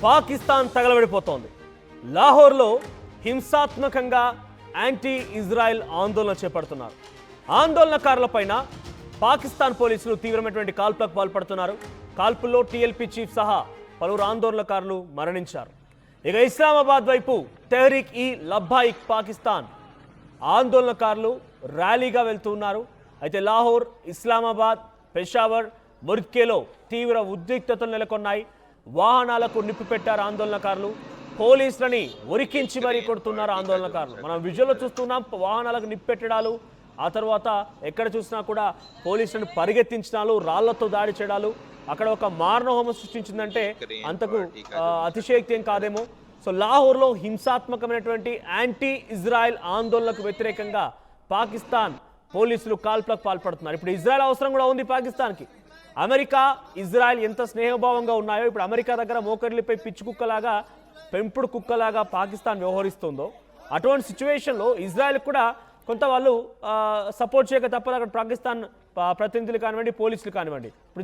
Pakistan తగలబడిపోతోంది. లాహోర్లో హింసాత్మకంగా anti Israel ఆందోళన చేపడుతున్నారు. ఆందోళనకారులపైన పాకిస్తాన్ పోలీసులు తీవ్రమైనటువంటి కాల్పులకు పాల్పడుతున్నారు. కాల్పుల్లో టీఎల్పీ చీఫ్ సహా పలువురు ఆందోళనకారులు మరణించారు. ఇక ఇస్లామాబాద్ వైపు తెహ్రీక్ ఈ లబ్బాయిక్ పాకిస్తాన్ ఆందోళనకారులు ర్యాలీగా వెళ్తున్నారు. అయితే లాహోర్, ఇస్లామాబాద్, పెషావర్, ముర్ద్కేలో తీవ్ర ఉద్రిక్తతలు నెలకొన్నాయి. వాహనాలకు నిప్పు పెట్టారు ఆందోళనకారులు. పోలీసులని ఉరికించి మరీ కొడుతున్నారు ఆందోళనకారులు. మనం విజువల్లో చూస్తున్నాం వాహనాలకు నిప్పు పెట్టడాలు, ఆ తర్వాత ఎక్కడ చూసినా కూడా పోలీసులను పరిగెత్తించడాలు, రాళ్లతో దాడి చేయడాలు. అక్కడ ఒక మారణహోమం సృష్టించిందంటే అంతకు అతిశయోక్తి ఏం కాదేమో. సో లాహోర్లో హింసాత్మకమైనటువంటి యాంటీ ఇజ్రాయెల్ ఆందోళనకు వ్యతిరేకంగా పాకిస్తాన్ పోలీసులు కాల్పులకు పాల్పడుతున్నారు. ఇప్పుడు ఇజ్రాయెల్ అవసరం కూడా ఉంది పాకిస్తాన్కి. అమెరికా, ఇజ్రాయెల్ ఎంత స్నేహభావంగా ఉన్నాయో ఇప్పుడు అమెరికా దగ్గర మోకర్లపై పిచ్చి కుక్కలాగా, పెంపుడు కుక్కలాగా పాకిస్తాన్ వ్యవహరిస్తుందో అటువంటి సిచ్యువేషన్లో ఇజ్రాయెల్ కూడా కొంత వాళ్ళు సపోర్ట్ చేయక తప్పదు. అక్కడ పాకిస్తాన్ ప్రతినిధులు కానివ్వండి, పోలీసులు కానివ్వండి.